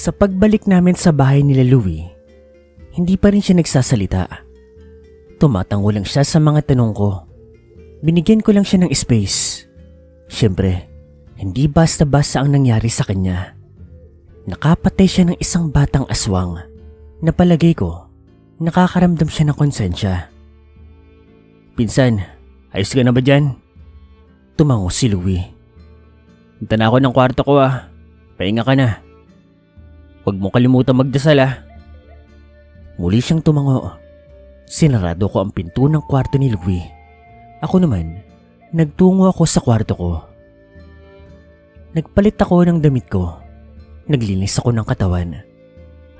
Sa pagbalik namin sa bahay nila Louie, hindi pa rin siya nagsasalita. Tumatango lang siya sa mga tanong ko. Binigyan ko lang siya ng space. Siyempre, hindi basta-basta ang nangyari sa kanya. Nakapatay siya ng isang batang aswang na palagay ko nakakaramdam siya ng konsensya. "Pinsan, ayos ka na ba dyan?" Tumango si Louie. "Punta na ako ng kwarto ko Pahinga ka na. Huwag mo kalimutan magdasal Muli siyang tumango. Sinarado ko ang pinto ng kwarto ni Louie. Ako naman, nagtungo ako sa kwarto ko. Nagpalit ako ng damit ko. Naglinis ako ng katawan.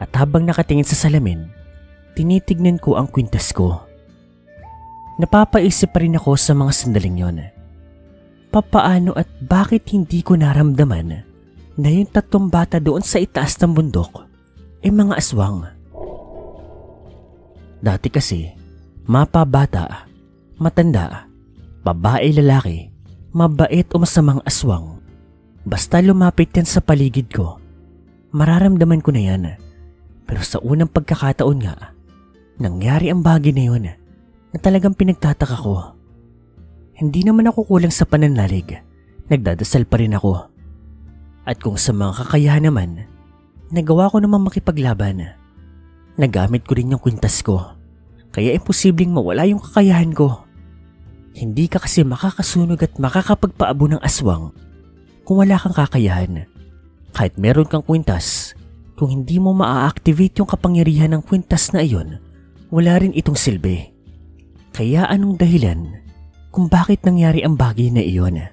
At habang nakatingin sa salamin, tinitignan ko ang kwintas ko. Napapaisip pa rin ako sa mga sandaling yon. Papaano at bakit hindi ko naramdaman na yung 3 bata doon sa itaas ng bundok ay mga aswang? Dati kasi, mapa bata, matanda, babae lalaki, mabait o masamang aswang. Basta lumapit yan sa paligid ko, mararamdaman ko na yan. Pero sa unang pagkakataon nga, nangyari ang bagay na yun na talagang pinagtataka ko. Hindi naman ako kulang sa pananalig, nagdadasal pa rin ako. At kung sa mga kakayahan naman, nagawa ko naman makipaglaban. Nagamit ko rin yung kwintas ko, kaya imposibleng mawala yung kakayahan ko. Hindi ka kasi makakasunog at makakapagpaabo ng aswang kung wala kang kakayahan. Kahit meron kang kwintas, kung hindi mo maa-activate yung kapangyarihan ng kwintas na iyon, wala rin itong silbi. Kaya anong dahilan kung bakit nangyari ang bagay na iyon?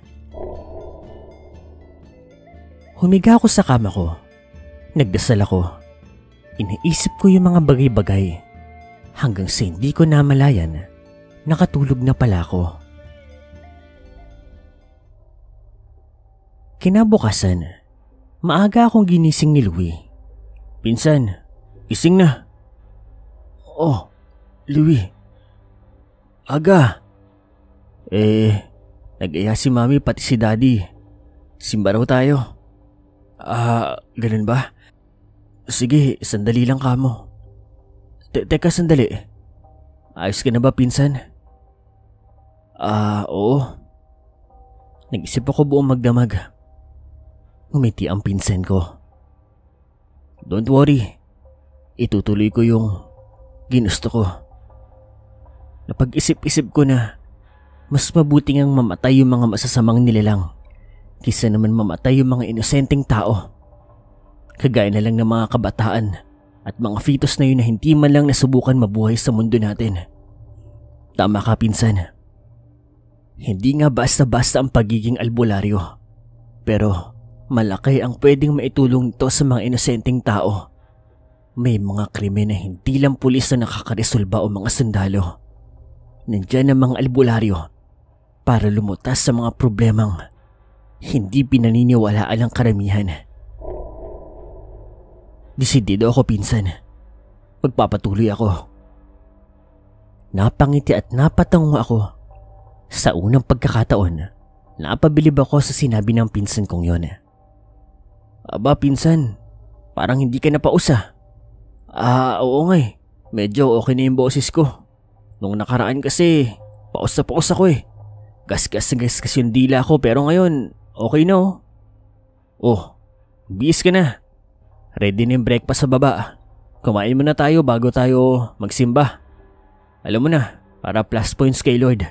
Humiga ako sa kama ko. Nagdasal ako. Iniisip ko yung mga bagay-bagay hanggang sa hindi ko namalayan, nakatulog na pala ako. Kinabukasan, maaga akong ginising ni Louie. "Pinsan, gising na." "Oh, Louie. Aga." Nag-aya si Mami pati si Daddy. Simba raw tayo." Ganun ba? Sige, sandali lang kamo." Teka sandali. Ayos ka na ba, pinsan?" Oo. Nag-isip ako buong magdamag. Ngumiti ang pinsan ko. "Don't worry. Itutuloy ko yung ginusto ko. Napag-isip-isip ko na mas mabuti ngang mamatay yung mga masasamang nilalang kaysa naman mamatay yung mga inosenteng tao. Kagaya na lang ng mga kabataan at mga fetus na yun na hindi man lang nasubukan mabuhay sa mundo natin. Tama ka, pinsan. Hindi nga basta-basta ang pagiging albularyo. Pero malaki ang pwedeng maitulong nito sa mga inosenteng tao. May mga krimen na hindi lang pulis na nakakaresolba o mga sundalo. Nandiyan ang mga albularyo para lumutas sa mga problemang hindi pinaniniwalaan ng karamihan. Desidido ako, pinsan. Magpapatuloy ako." Napangiti at napatango ako. Sa unang pagkakataon, napabilib ako sa sinabi ng pinsan kong yon. "Aba, pinsan, parang hindi ka na pausa." Oo nga Medyo okay na yung boses ko. Nung nakaraan kasi, paus na paus ako Gasgas yung dila ko pero ngayon, okay na bihis ka na. Ready na yung breakfast sa baba. Kumain muna tayo bago tayo magsimba. Alam mo na, para plus points kay Lord.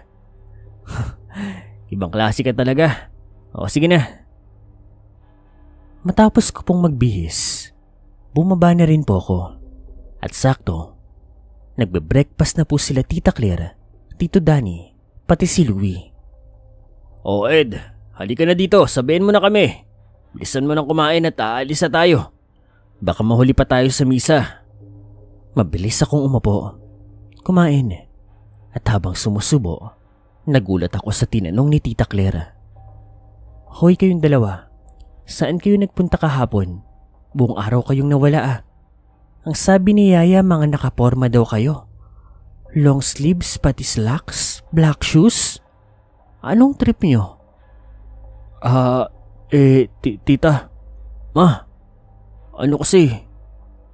Ibang klase ka talaga. Sige na. Matapos ko pong magbihis, bumaba na rin po ako. At sakto, nagbe-breakfast na po sila Tita Claire, Tito Danny, pati si Louie. Ed, halika na dito, sabihin mo na kami. Bilisan mo nang kumain at aalis na tayo. Baka mahuli pa tayo sa misa. Mabilis akong umupo, kumain, at habang sumusubo, nagulat ako sa tinanong ni Tita Claire. Hoy kayong dalawa, saan kayo nagpunta kahapon? Buong araw kayong nawala Ang sabi ni Yaya mga nakaporma daw kayo. Long sleeves pati slacks, black shoes? Anong trip nyo? Tita, Ma, Ano kasi,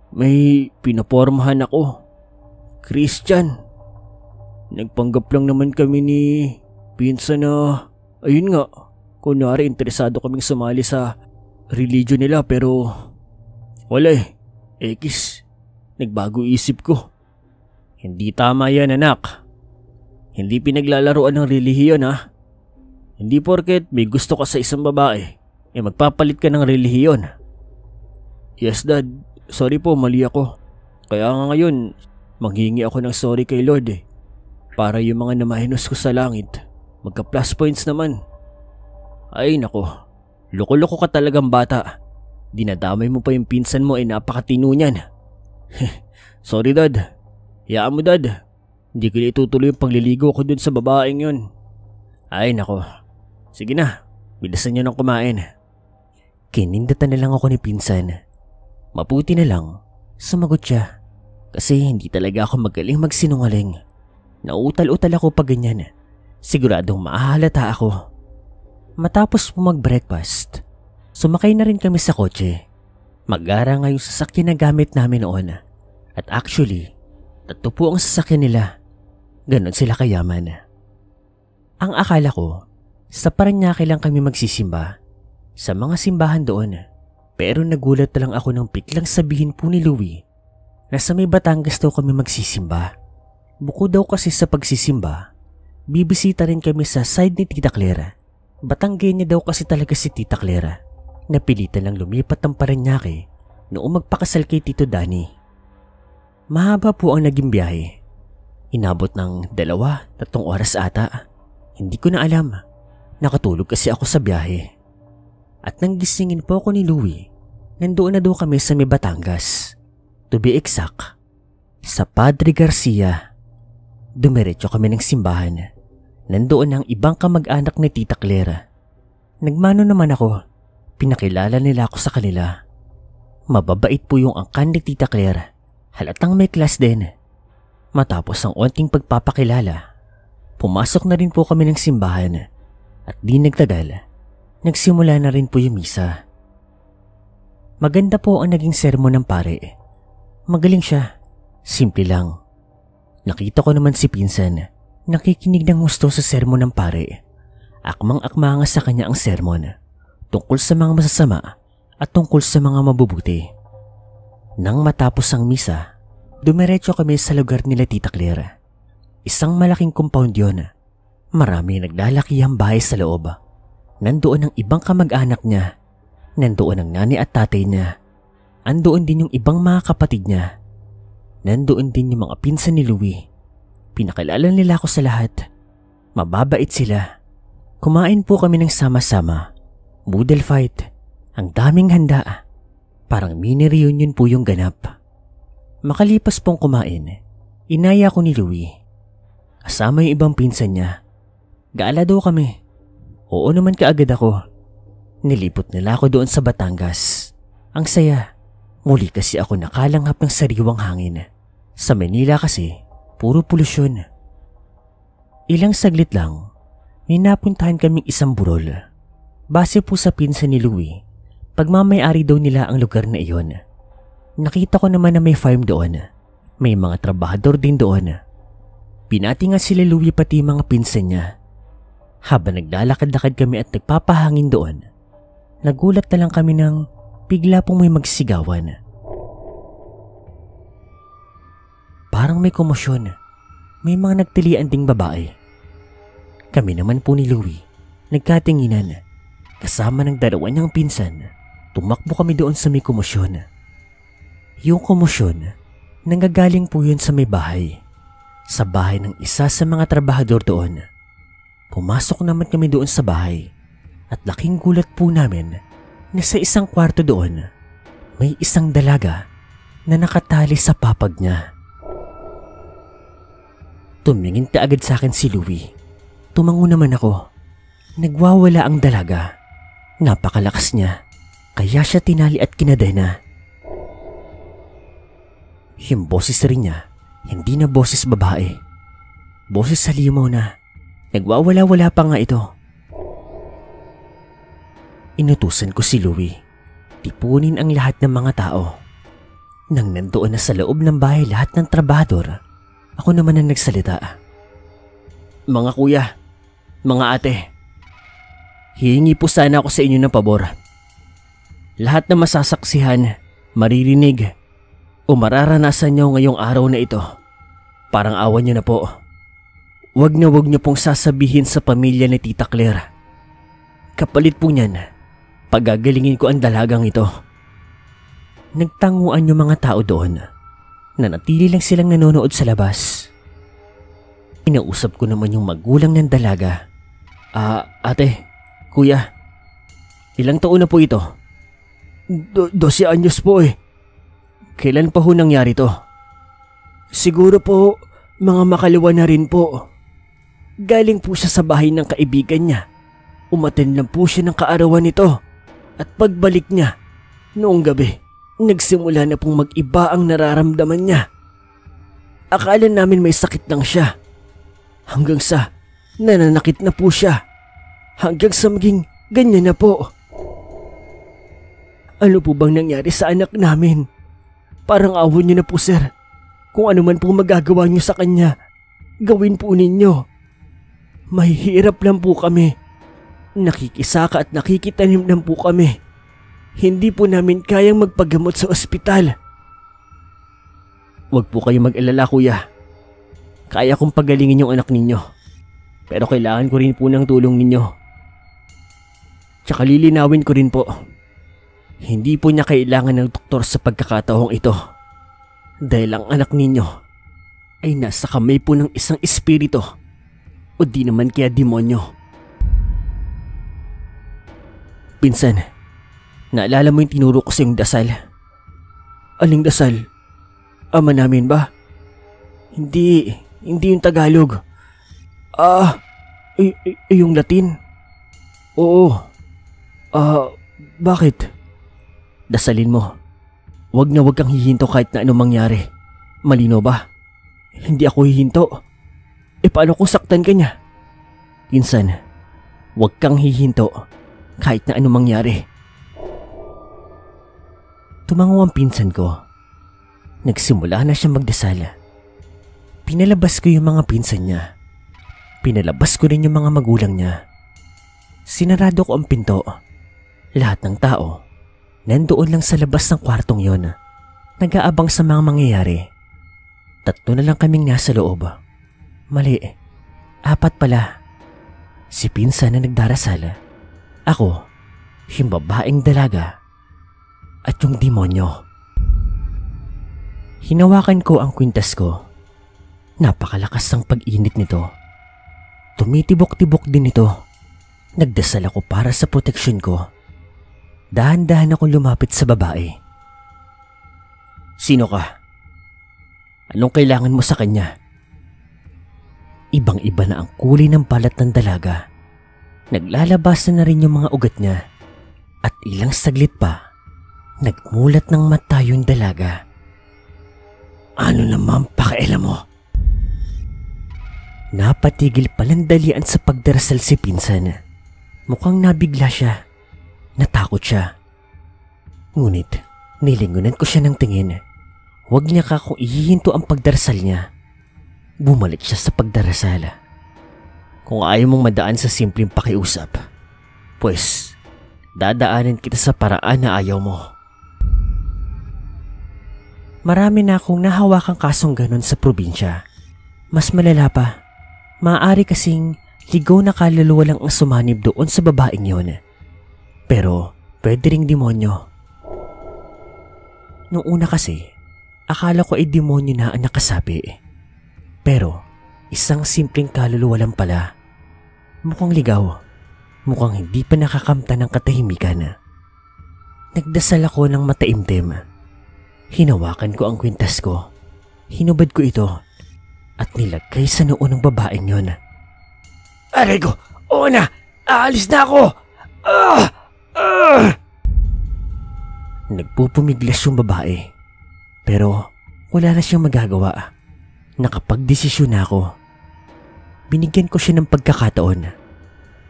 may pinapormahan ako. Christian. Nagpanggap lang naman kami ni pinsan na, ayun nga, kunwari interesado kaming sumali sa religion nila pero wala eh. Ekis, nagbago isip ko. Hindi tama yan, anak. Hindi pinaglalaruan ng relihiyon, ha. Hindi porket may gusto ka sa isang babae, magpapalit ka ng relihiyon. Yes, Dad. Sorry po, mali ako. Kaya nga ngayon, manghingi ako ng sorry kay Lord eh. Para yung mga namahinos ko sa langit, magka plus points naman. Ay nako, loko-loko ka talagang bata. Dinadamay mo pa yung pinsan mo napakatino niyan. Sorry, Dad. Hayaan mo, Dad. Hindi ko na itutuloy yung pagliligo ko dun sa babaeng yun. Ay nako. Sige na, bilisan niyo nang kumain. Kinindatan na lang ako ni pinsan. Mabuti na lang, sumagot siya. Kasi hindi talaga ako magaling magsinungaling. Nautal-utal ako pag ganyan. Siguradong mahahalata ako. Matapos po mag-breakfast, sumakay na rin kami sa kotse. Mag-ara nga yung sasakyan na gamit namin noon. At actually, 3 po ang sasakyan nila. Ganon sila kayaman. Ang akala ko, sa Parañaque lang kami magsisimba. Sa mga simbahan doon. Pero nagulat na lang ako nang biglang sabihin po ni Louie na sa may Batangas daw kami magsisimba. Bukod daw kasi sa pagsisimba, bibisita rin kami sa side ni Tita Clara. Batanggenya daw kasi talaga si Tita Clara. Napilitan lang lumipat ng Parañaque noong magpakasal kay Tito Danny. Mahaba po ang naging biyahe. Inabot ng 2-3 oras ata. Hindi ko na alam. Nakatulog kasi ako sa biyahe. At nang gisingin po ako ni Louie, nandoon na daw kami sa may Batangas. To be exact, sa Padre Garcia. Dumiretso kami ng simbahan. Nandoon ang ibang kamag-anak ni Tita Clara. Nagmano naman ako. Pinakilala nila ako sa kanila. Mababait po yung angkan ni Tita Clara. Halatang may class din. Matapos ang onting pagpapakilala, pumasok na rin po kami ng simbahan. At di nagtagal, nagsimula na rin po yung misa. Maganda po ang naging sermon ng pare. Magaling siya. Simple lang. Nakita ko naman si pinsan, nakikinig ng gusto sa sermon ng pare. Akmang-akma nga sa kanya ang sermon, tungkol sa mga masasama at tungkol sa mga mabubuti. Nang matapos ang misa, dumiretso kami sa lugar nila Tita Clara. Isang malaking compound yon. Marami naglalakihang bahay sa loob. Nandoon ang ibang kamag-anak niya. Nandoon ang nanay at tatay niya. Andoon din yung ibang mga kapatid niya. Nandoon din yung mga pinsan ni Louie. Pinakilala nila ako sa lahat. Mababait sila. Kumain po kami ng sama-sama. Boodle fight. Ang daming handa. Parang mini reunion po yung ganap. Makalipas pong kumain, inaya ko ni Louie. Kasama yung ibang pinsan niya. Gaala daw kami. Oo naman kaagad ako. Nilipot nila ako doon sa Batangas. Ang saya. Muli kasi ako nakalanghap ng sariwang hangin. Sa Manila kasi, puro polusyon. Ilang saglit lang, may napuntahan kaming isang burol. Base po sa pinsan ni Louie, pagmamayari daw nila ang lugar na iyon. Nakita ko naman na may farm doon. May mga trabahador din doon. Binati nga sila Louie pati mga pinsan niya. Habang naglalakad-lakad kami at nagpapahangin doon, nagulat na lang kami nang bigla pong may magsigawan. Parang may komosyon. May mga nagtilian ding babae. Kami naman po ni Louie, nagkatinginan. Kasama ng 2 niyang pinsan, tumakbo kami doon sa may komosyon. Yung komosyon, nanggagaling po yun sa may bahay. Sa bahay ng isa sa mga trabahador doon. Pumasok naman kami doon sa bahay. At laking gulat po namin na sa isang kwarto doon, may isang dalaga na nakatali sa papag niya. Tumingin kaagad sa akin si Louie. Tumango naman ako. Nagwawala ang dalaga. Napakalakas niya, kaya siya tinali at kinadena. Yung boses rin niya, hindi na boses babae. Boses halimaw na. Nagwawala-wala pa nga ito. Inutusan ko si Louie. tipunin ang lahat ng mga tao. Nang nandoon na sa loob ng bahay lahat ng trabahador, ako naman ang nagsalita. Mga kuya, mga ate, hihingi po sana ako sa inyo ng pabor. Lahat na masasaksihan, maririnig, o mararanasan nyo ngayong araw na ito, parang awan nyo na po. Wag niyo pong sasabihin sa pamilya ni Tita Claire. Kapalit po niyan, pagagalingin ko ang dalagang ito. Nagtanguan yung mga tao doon. Nanatili lang silang nanonood sa labas. Inausap ko naman yung magulang ng dalaga. Ate, kuya, ilang taon na po ito? 12 anyos po eh. Kailan pa ho nangyari to? Siguro po, mga makaliwa na rin po. Galing po siya sa bahay ng kaibigan niya. Umattend lang po siya ng kaarawan nito. At pagbalik niya, noong gabi, nagsimula na pong mag-iba ang nararamdaman niya. Akala namin may sakit lang siya. Hanggang sa nananakit na po siya. Hanggang sa maging ganyan na po. Ano po bang nangyari sa anak namin? Parang awon niyo na po, sir. Kung ano man po magagawa niyo sa kanya, gawin po ninyo. Mahihirap lang po kami. Nakikisaka at nakikitanim lang po kami. Hindi po namin kayang magpagamot sa ospital. Huwag po kayo mag-alala, kuya. Kaya kong pagalingin yung anak ninyo. Pero kailangan ko rin po ng tulong ninyo. Tsaka lilinawin ko rin po. Hindi po niya kailangan ng doktor sa pagkakataong ito. Dahil ang anak ninyo ay nasa kamay po ng isang espiritu. O di naman kaya demonyo. Pinsan, naalala mo yung tinuro ko sa yung dasal? Aling dasal? Ama namin ba? Hindi yung Tagalog. Yung Latin? Oo. Bakit? Dasalin mo. Wag kang hihinto kahit na anong mangyari. Malino ba? Hindi ako hihinto. Paano kung saktan ka niya? Pinsan, wag kang hihinto kahit na anong mangyari. Tumango ang pinsan ko. Nagsimula na siya magdasal. Pinalabas ko yung mga pinsan niya. Pinalabas ko rin yung mga magulang niya. Sinarado ko ang pinto. Lahat ng tao nandoon lang sa labas ng kwartong yon, nag-aabang sa mga mangyayari. 3 na lang kaming nasa loob. Mali, 4 pala. Si pinsan na nagdarasal, ako, yung babaeng dalaga, at yung demonyo. Hinawakan ko ang kwintas ko. Napakalakas ang pag-init nito. Tumitibok-tibok din ito. Nagdasal ako para sa proteksyon ko. Dahan-dahan akong lumapit sa babae. Sino ka? Anong kailangan mo sa kanya? Ibang-iba na ang kulay ng balat ng dalaga. Naglalabas na rin yung mga ugat niya. At ilang saglit pa, nagmulat ng mata yung dalaga. Ano naman pakialam mo? Napatigil palandalian sa pagdarasal si pinsan. Mukhang nabigla siya. Natakot siya. Ngunit nilingunan ko siya ng tingin. Huwag niya ka kung ihihinto ang pagdarasal niya. Bumalik siya sa pagdarasal. Kung ayaw mong madaan sa simpleng pakiusap, pues dadaanin kita sa paraan na ayaw mo. Marami na akong nahawakang kasong ganon sa probinsya. Mas malala pa. Maaari kasing ligaw na kaluluwa lang ang sumanib doon sa babaeng yon. Pero pwede ring demonyo. Noong una kasi, akala ko ay demonyo na ang nakasabi. Pero isang simpleng kaluluwa lang pala. Mukhang ligaw. Mukhang hindi pa nakakamta ng katahimikan. Nagdasal ako ng mataimtim. Hinawakan ko ang kwintas ko. Hinubad ko ito at nilagay sa noo ng babaeng yon. Aray ko! Oo na! Aalis na ako! Nagpupumiglas yung babae. Pero wala na siyang magagawa. Nakapagdesisyon na ako. Binigyan ko siya ng pagkakataon.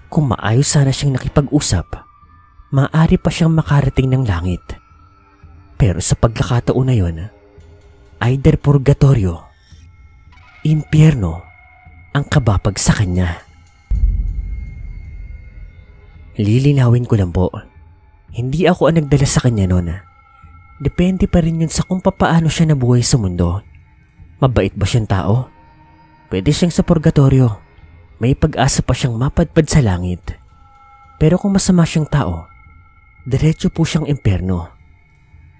Kung maayos sana siyang nakipag-usap, maaari pa siyang makarating ng langit. Pero sa pagkakataon na yon, either purgatorio, impyerno ang kabapag sa kanya. Lilinawin ko lang po, hindi ako ang nagdala sa kanya noon. Depende pa rin yun sa kung papaano siya nabuhay sa mundo. Mabait ba siyang tao? Pwede siyang sa purgatorio. May pag-asa pa siyang mapadpad sa langit. Pero kung masama siyang tao, diretso po siyang impyerno.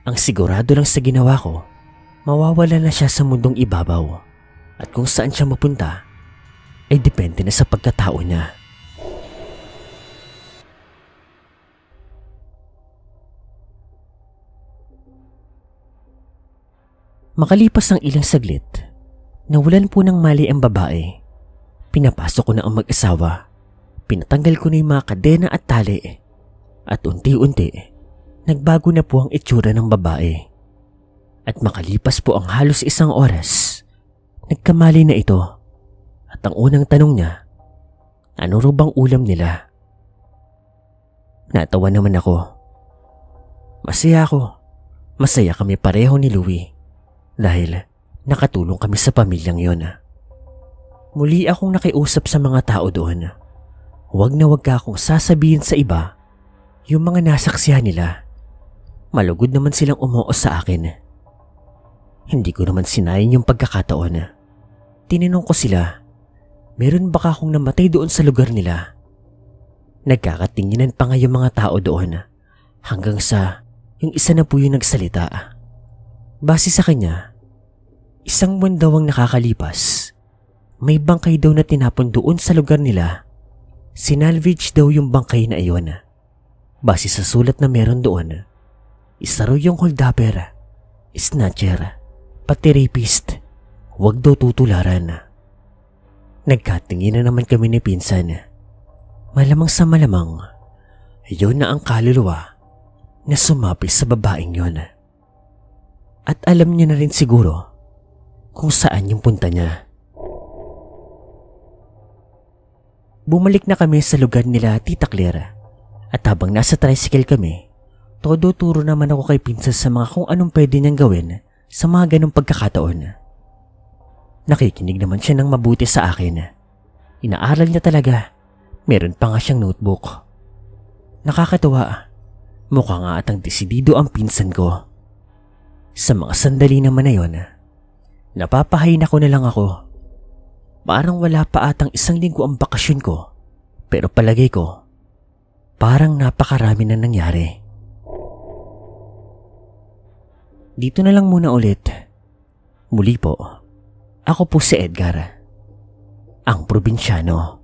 Ang sigurado lang sa ginawa ko, mawawala na siya sa mundong ibabaw. At kung saan siya mapunta, ay depende na sa pagkatao niya. Makalipas ang ilang saglit, nawalan po ng mali ang babae. Pinapasok ko na ang mag-asawa. Pinatanggal ko na yung mga kadena at tali. At unti-unti, nagbago na po ang itsura ng babae. At makalipas po ang halos 1 oras, nagkamali na ito. At ang unang tanong niya, ano ro bang ulam nila? Natawa naman ako. Masaya ako. Masaya kami pareho ni Louie. Dahil nakatulong kami sa pamilyang yon. Muli akong nakiusap sa mga tao doon. Huwag na huwag ka akong sasabihin sa iba yung mga nasaksihan nila. Malugod naman silang umuos sa akin. Hindi ko naman sinayang yung pagkakataon. Tinanong ko sila, meron baka akong namatay doon sa lugar nila? Nagkakatinginan pa nga yung mga tao doon hanggang sa yung isa na po yung nagsalita. Base sa kanya, 1 buwan daw ang nakakalipas. May bangkay daw na tinapon doon sa lugar nila. Sinalvage daw yung bangkay na iyon. Base sa sulat na meron doon, isa raw yung holdapper, snatcher, pati rapist. Huwag daw tutularan. Nagkatingin na naman kami ni pinsan. Malamang sa malamang, yun na ang kaluluwa na sumapi sa babaeng yon. At alam niya na rin siguro kung saan yung punta niya. Bumalik na kami sa lugar nila Tita Claire. At habang nasa tricycle kami, todo turo naman ako kay pinsan sa mga kung anong pwede niyang gawin sa mga ganong pagkakataon. Nakikinig naman siya ng mabuti sa akin. Inaaral niya talaga. Meron pa nga siyang notebook. Nakakatuwa. Mukha nga atang desidido ang pinsan ko. Sa mga sandali naman na yon, napapahayin ako na lang ako. Parang wala pa atang 1 linggo ang bakasyon ko. Pero palagay ko, parang napakarami na nangyari. Dito na lang muna ulit. Muli po, ako po si Edgar, ang probinsyano.